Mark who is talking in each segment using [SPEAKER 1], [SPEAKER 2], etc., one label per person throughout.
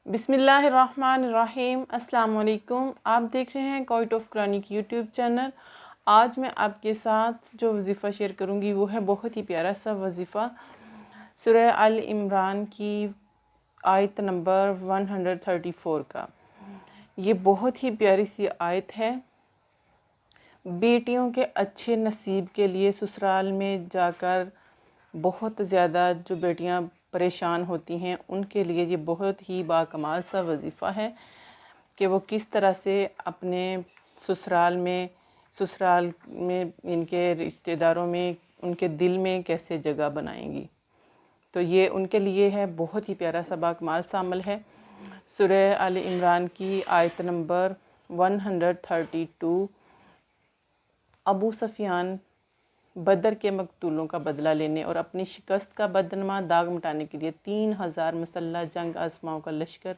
[SPEAKER 1] بسم اللہ الرحمن الرحیم۔ السلام علیکم، آپ دیکھ رہے ہیں quit of Quranic YouTube channel. آج میں آپ کے ساتھ جو وظیفہ شیئر کروں گی وہ ہے بہت ہی پیارا سا وظیفہ سورہ آل عمران کی آیت نمبر 134 کا۔ یہ بہت ہی پیاری سی آیت ہے۔ بیٹیوں کے اچھے نصیب کے لیے سسرال میں جا کر بہت زیادہ جو بیٹیاں پریشان ہوتی ہیں ان کے لیے یہ بہت ہی باکمال سا وظیفہ ہے کہ وہ کس طرح سے اپنے سسرال میں ان کے رشتہ داروں میں ان کے دل میں کیسے جگہ بنائیں گی۔ تو یہ ان کے لیے ہے بہت ہی پیارا سا باکمال سا عمل ہے۔ سورہ آل عمران کی آیت نمبر 132۔ ابو سفیان بدر کے مقتولوں کا بدلہ لینے اور اپنی شکست کا بدنما داغ مٹانے کے لیے 3000 مسلح جنگ آزماؤں کا لشکر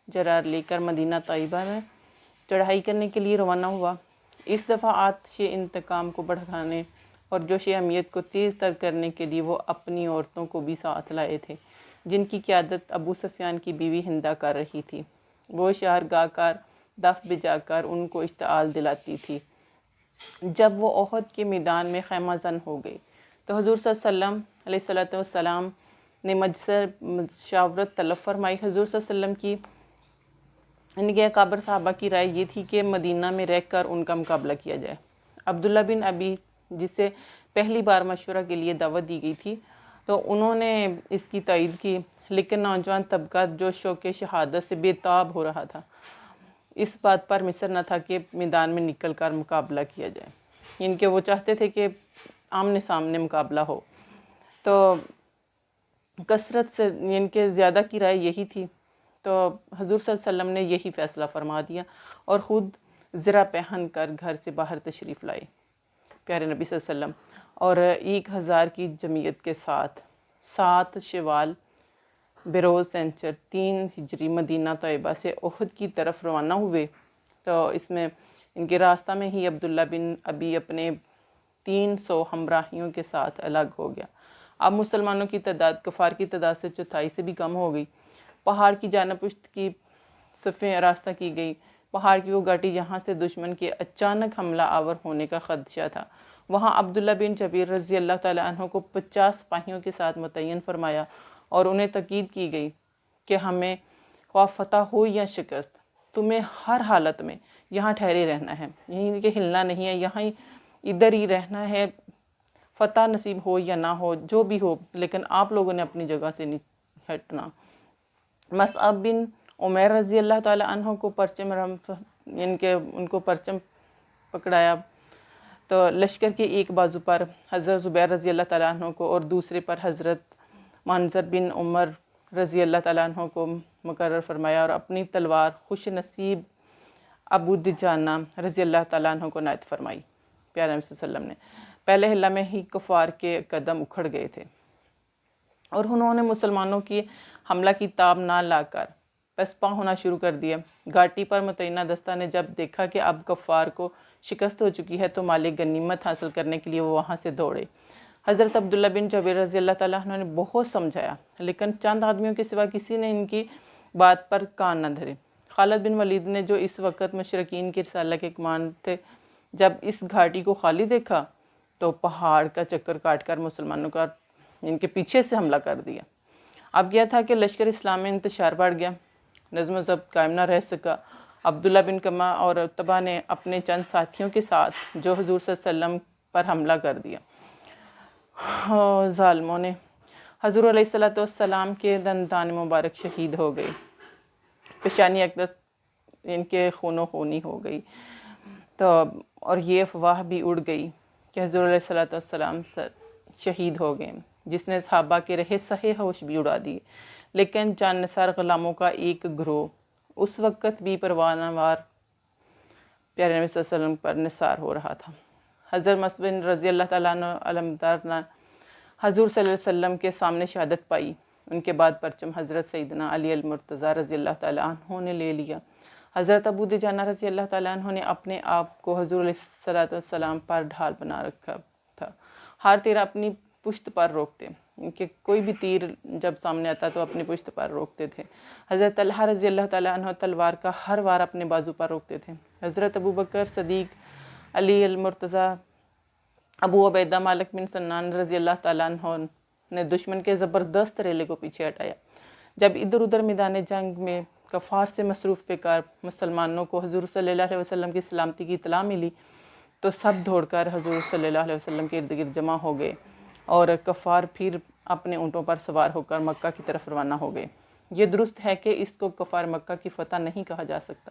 [SPEAKER 1] جرار لے کر مدینہ طیبہ میں چڑھائی کرنے کے لیے روانہ ہوا۔ اس دفعہ آتش انتقام کو بڑھانے اور جوش امیت کو تیز تر کرنے کے لیے وہ اپنی عورتوں کو بھی ساتھ لائے تھے، جن کی قیادت ابو سفیان کی بیوی ہندہ کر رہی تھی۔ وہ شعر گا کر دف بجا کر ان کو اشتعال دلاتی تھی۔ جب وہ احد کے میدان میں خیمہ زن ہو گئی تو حضور صلی اللہ علیہ وسلم نے مشاورت طلب فرمائی۔ حضور صلی اللہ علیہ وسلم کی ان کے اکابر صحابہ کی رائے یہ تھی کہ مدینہ میں رہ کر ان کا مقابلہ کیا جائے۔ عبداللہ بن ابی، جسے پہلی بار مشورہ کے لیے دعوت دی گئی تھی، تو انہوں نے اس کی تائید کی، لیکن نوجوان طبقہ جو شوق شہادت سے بے تاب ہو رہا تھا، اس بات پر مصر نہ تھا کہ میدان میں نکل کر مقابلہ کیا جائے۔ ان کے وہ چاہتے تھے کہ آمنے سامنے مقابلہ ہو، تو کثرت سے ان کے زیادہ کی رائے یہی تھی، تو حضور صلی اللہ علیہ وسلم نے یہی فیصلہ فرما دیا اور خود زرہ پہن کر گھر سے باہر تشریف لائے پیارے نبی صلی اللہ علیہ وسلم، اور 1000 کی جمعیت کے ساتھ 7 شوال بروز سنچر 3 ہجری مدینہ طیبہ سے احد کی طرف روانہ ہوئے۔ تو اس میں ان کے راستہ میں ہی عبداللہ بن ابی اپنے 300 ہمراہیوں کے ساتھ الگ ہو گیا۔ اب مسلمانوں کی تعداد کفار کی تعداد سے 1/4 سے بھی کم ہو گئی۔ پہاڑ کی جانب پشت کی صفیں راستہ کی گئی۔ پہاڑ کی وہ گھاٹی جہاں سے دشمن کے اچانک حملہ آور ہونے کا خدشہ تھا، وہاں عبداللہ بن جبیر رضی اللہ تعالیٰ عنہ کو 50 سپاہیوں کے ساتھ متعین فرمایا اور انہیں تاکید کی گئی کہ ہمیں خواہ فتح ہو یا شکست، تمہیں ہر حالت میں یہاں ٹھہرے رہنا ہے، یہیں کہ ہلنا نہیں ہے، یہاں ادھر ہی رہنا ہے، فتح نصیب ہو یا نہ ہو، جو بھی ہو، لیکن آپ لوگوں نے اپنی جگہ سے نہیں ہٹنا۔ مصعب بن عمیر رضی اللہ تعالیٰ عنہ کو ان کو پرچم پکڑایا، تو لشکر کے ایک بازو پر حضرت زبیر رضی اللہ تعالیٰ عنہ کو اور دوسرے پر حضرت منظر بن عمر رضی اللہ تعالیٰ عنہ کو مقرر فرمایا اور اپنی تلوار خوش نصیب ابو دجانہ رضی اللہ تعالیٰ عنہ کو عنایت فرمائی۔ پیارے نبی صلی اللہ علیہ وسلم نے پہلے حلہ میں ہی کفار کے قدم اکھڑ گئے تھے اور انہوں نے مسلمانوں کی حملہ کی تاب نہ لا کر پسپا ہونا شروع کر دیا۔ گھاٹی پر متعینہ دستہ نے جب دیکھا کہ اب کفار کو شکست ہو چکی ہے تو مال غنیمت حاصل کرنے کے لیے وہ وہاں سے دوڑے۔ حضرت عبداللہ بن جبیر رضی اللہ تعالیٰ عنہ نے بہت سمجھایا، لیکن چند آدمیوں کے سوا کسی نے ان کی بات پر کان نہ دھرے۔ خالد بن ولید نے، جو اس وقت مشرکین کی رسالہ کے کمان تھے، جب اس گھاٹی کو خالی دیکھا تو پہاڑ کا چکر کاٹ کر مسلمانوں کا ان کے پیچھے سے حملہ کر دیا۔ اب کیا تھا کہ لشکر اسلام میں انتشار بڑھ گیا، نظم و ضبط قائم نہ رہ سکا۔ عبداللہ بن کما اور عتبہ نے اپنے چند ساتھیوں کے ساتھ جو حضور صلی اللہ علیہ وسلم پر حملہ کر دیا۔ ظالموں نے حضور علیہ السلام کے دندان مبارک شہید ہو گئے، پیشانی اقدس ان کے خون و خونی ہو گئی، تو اور یہ افواہ بھی اڑ گئی کہ حضور علیہ السلام شہید ہو گئے، جس نے صحابہ کے رہے سہے ہوش بھی اڑا دیے۔ لیکن جان نثار غلاموں کا ایک گروہ اس وقت بھی پروانہ وار پیارے نبی صلی اللہ علیہ وسلم پر نثار ہو رہا تھا۔ حضرت مصعب رضی اللہ تعالیٰ عنہ علمدار نے حضور صلی اللہ علیہ وسلم کے سامنے شہادت پائی۔ ان کے بعد پرچم حضرت سیدنا علی المرتضیٰ رضی اللہ تعالیٰ عنہ نے لے لیا۔ حضرت ابو دجانہ رضی اللہ تعالیٰ عنہ نے اپنے آپ کو حضور علیہ السلام پر ڈھال بنا رکھا تھا۔ ہر تیر اپنی پشت پر روکتے، کہ کوئی بھی تیر جب سامنے آتا تو اپنی پشت پر روکتے تھے۔ حضرت طلحہ رضی اللہ تعالیٰ عنہ تلوار کا ہر وار اپنے بازو پر روکتے تھے۔ حضرت ابوبکر صدیق، علی المرتضیٰ، ابو عبیدہ مالک بن سنان رضی اللہ تعالیٰ عنہ نے دشمن کے زبردست ریلے کو پیچھے ہٹایا۔ جب ادھر ادھر میدان جنگ میں کفار سے مصروف بیکار مسلمانوں کو حضور صلی اللہ علیہ وسلم کی سلامتی کی اطلاع ملی تو سب دوڑ کر حضور صلی اللہ علیہ وسلم کے ارد گرد جمع ہو گئے اور کفار پھر اپنے اونٹوں پر سوار ہو کر مکہ کی طرف روانہ ہو گئے۔ یہ درست ہے کہ اس کو کفار مکہ کی فتح نہیں کہا جا سکتا،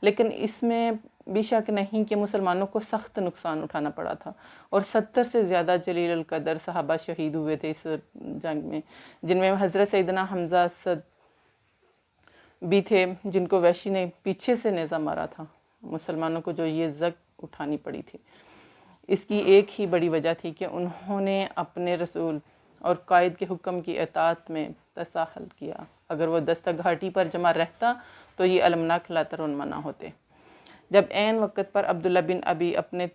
[SPEAKER 1] لیکن اس میں بھی شک نہیں کہ مسلمانوں کو سخت نقصان اٹھانا پڑا تھا، اور 70 سے زیادہ جلیل القدر صحابہ شہید ہوئے تھے اس جنگ میں، جن میں حضرت سیدنا حمزہ اسد بھی تھے، جن کو وحشی نے پیچھے سے نیزہ مارا تھا۔ مسلمانوں کو جو یہ زخم اٹھانی پڑی تھی، اس کی ایک ہی بڑی وجہ تھی کہ انہوں نے اپنے رسول اور قائد کے حکم کی اطاعت میں تساہل کیا۔ اگر وہ دستہ گھاٹی پر جمع رہتا تو یہ المناک لا رونما نہ ہوتے۔ جب عین وقت پر عبداللہ بن ابی اپنے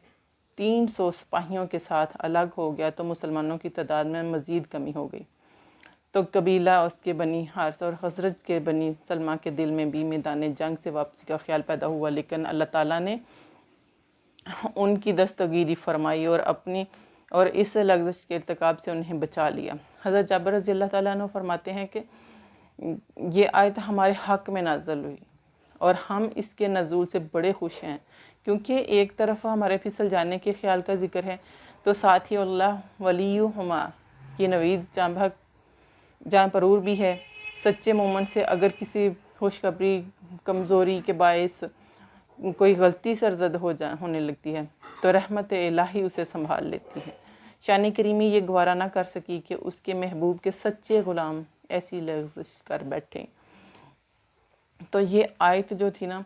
[SPEAKER 1] 300 سپاہیوں کے ساتھ الگ ہو گیا تو مسلمانوں کی تعداد میں مزید کمی ہو گئی، تو قبیلہ اس کے بنی حارث اور خزرج کے بنی سلمہ کے دل میں بھی میدان جنگ سے واپسی کا خیال پیدا ہوا، لیکن اللہ تعالیٰ نے ان کی دستگیری فرمائی اور اس لغزش کے ارتکاب سے انہیں بچا لیا۔ حضرت جابر رضی اللہ تعالیٰ عنہ فرماتے ہیں کہ یہ آیت ہمارے حق میں نازل ہوئی اور ہم اس کے نزول سے بڑے خوش ہیں، کیونکہ ایک طرف ہمارے پھسل جانے کے خیال کا ذکر ہے تو ساتھ ہی اللہ ولیہما کی نوید جان پرور بھی ہے۔ سچے مومن سے اگر کسی خوشخبری کمزوری کے باعث کوئی غلطی سرزد ہونے لگتی ہے تو رحمت الہی اسے سنبھال لیتی ہے۔ شان کریمی یہ گوارا نہ کر سکی کہ اس کے محبوب کے سچے غلام ایسی لغزش کر بیٹھیں۔ تو یہ آیت جو تھی نا،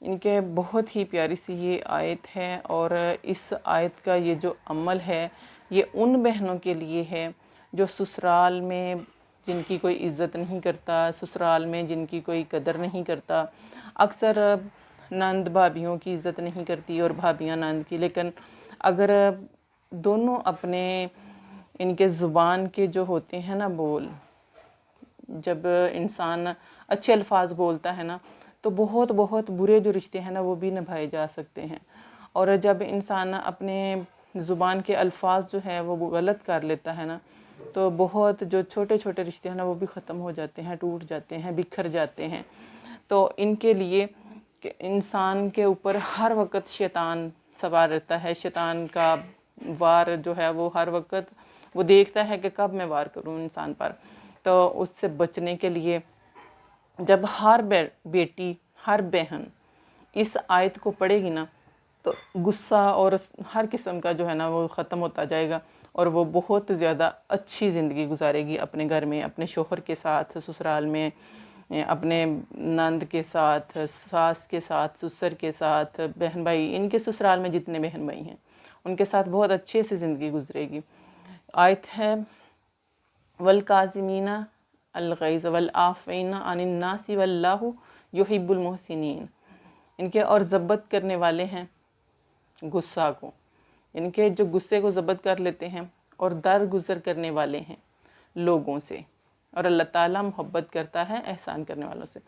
[SPEAKER 1] ان کے بہت ہی پیاری سی یہ آیت ہے، اور اس آیت کا یہ جو عمل ہے یہ ان بہنوں کے لیے ہے جو سسرال میں جن کی کوئی عزت نہیں کرتا، سسرال میں جن کی کوئی قدر نہیں کرتا۔ اکثر نند بھابھیوں کی عزت نہیں کرتی اور بھابھیاں نند کی، لیکن اگر دونوں اپنے ان کے زبان کے جو ہوتے ہیں نا بول، جب انسان اچھے الفاظ بولتا ہے نا تو بہت بہت برے جو رشتے ہیں نا وہ بھی نبھائے جا سکتے ہیں، اور جب انسان اپنے زبان کے الفاظ جو ہے وہ غلط کر لیتا ہے نا تو بہت جو چھوٹے چھوٹے رشتے ہیں نا وہ بھی ختم ہو جاتے ہیں، ٹوٹ جاتے ہیں، بکھر جاتے ہیں۔ تو ان کے لیے کہ انسان کے اوپر ہر وقت شیطان سوار رہتا ہے، شیطان کا وار جو ہے وہ ہر وقت وہ دیکھتا ہے کہ کب میں وار کروں انسان پر، تو اس سے بچنے کے لیے جب ہر بیٹی ہر بہن اس آیت کو پڑھے گی نا تو غصہ اور ہر قسم کا جو ہے نا وہ ختم ہوتا جائے گا، اور وہ بہت زیادہ اچھی زندگی گزارے گی اپنے گھر میں، اپنے شوہر کے ساتھ، سسرال میں، اپنے نند کے ساتھ، ساس کے ساتھ، سسر کے ساتھ، بہن بھائی، ان کے سسرال میں جتنے بہن بھائی ہیں ان کے ساتھ بہت اچھے سے زندگی گزرے گی۔ آیت ہے وَالْقَاظِمِينَ الْغَيْظَ وَالْعَافِينَ عَنِ النَّاسِ وَاللَّهُ يُحِبُّ الْمُحْسِنِينَ، ان کے اور ضبط کرنے والے ہیں غصہ کو، ان کے جو غصے کو ضبط کر لیتے ہیں اور درگزر کرنے والے ہیں لوگوں سے، اور اللہ تعالیٰ محبت کرتا ہے احسان کرنے والوں سے۔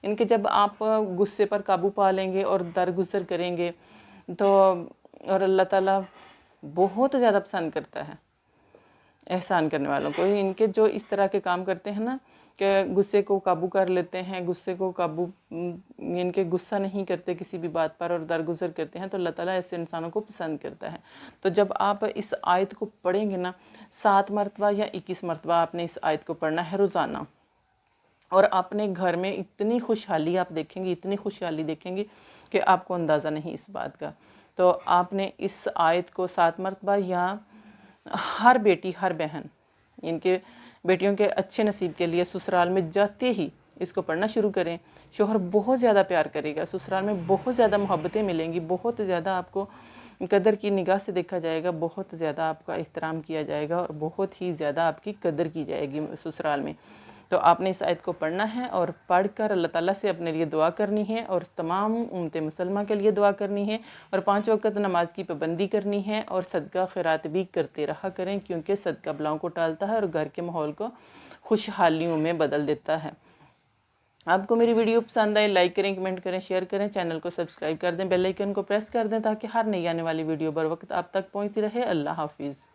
[SPEAKER 1] ان کے جب آپ غصے پر قابو پا لیں گے اور درگزر کریں گے تو اور اللہ تعالیٰ بہت زیادہ پسند کرتا ہے احسان کرنے والوں کو۔ ان کے جو اس طرح کے کام کرتے ہیں نا کہ غصے کو قابو کر لیتے ہیں، غصے کو قابو ان کے غصہ نہیں کرتے کسی بھی بات پر اور درگزر کرتے ہیں، تو اللہ تعالیٰ ایسے انسانوں کو پسند کرتا ہے۔ تو جب آپ اس آیت کو پڑھیں گے نا 7 مرتبہ یا 21 مرتبہ آپ نے اس آیت کو پڑھنا ہے روزانہ، اور اپنے گھر میں اتنی خوشحالی آپ دیکھیں گے، اتنی خوشحالی دیکھیں گے کہ آپ کو اندازہ نہیں اس بات کا۔ تو آپ نے اس آیت کو 7 مرتبہ یا ہر بیٹی ہر بہن ان کے بیٹیوں کے اچھے نصیب کے لیے سسرال میں جاتے ہی اس کو پڑھنا شروع کریں۔ شوہر بہت زیادہ پیار کرے گا، سسرال میں بہت زیادہ محبتیں ملیں گی، بہت زیادہ آپ کو قدر کی نگاہ سے دیکھا جائے گا، بہت زیادہ آپ کا احترام کیا جائے گا اور بہت ہی زیادہ آپ کی قدر کی جائے گی سسرال میں۔ تو آپ نے اس آیت کو پڑھنا ہے اور پڑھ کر اللہ تعالیٰ سے اپنے لیے دعا کرنی ہے اور تمام امت مسلمہ کے لیے دعا کرنی ہے، اور 5 وقت نماز کی پابندی کرنی ہے، اور صدقہ خیرات بھی کرتے رہا کریں، کیونکہ صدقہ بلاؤں کو ٹالتا ہے اور گھر کے ماحول کو خوشحالیوں میں بدل دیتا ہے۔ آپ کو میری ویڈیو پسند آئے لائک کریں، کمنٹ کریں، شیئر کریں، چینل کو سبسکرائب کر دیں، بیل آئیکن کو پریس کر دیں تاکہ ہر نئی آنے والی ویڈیو بر وقت آپ تک پہنچتی رہے۔ اللہ حافظ۔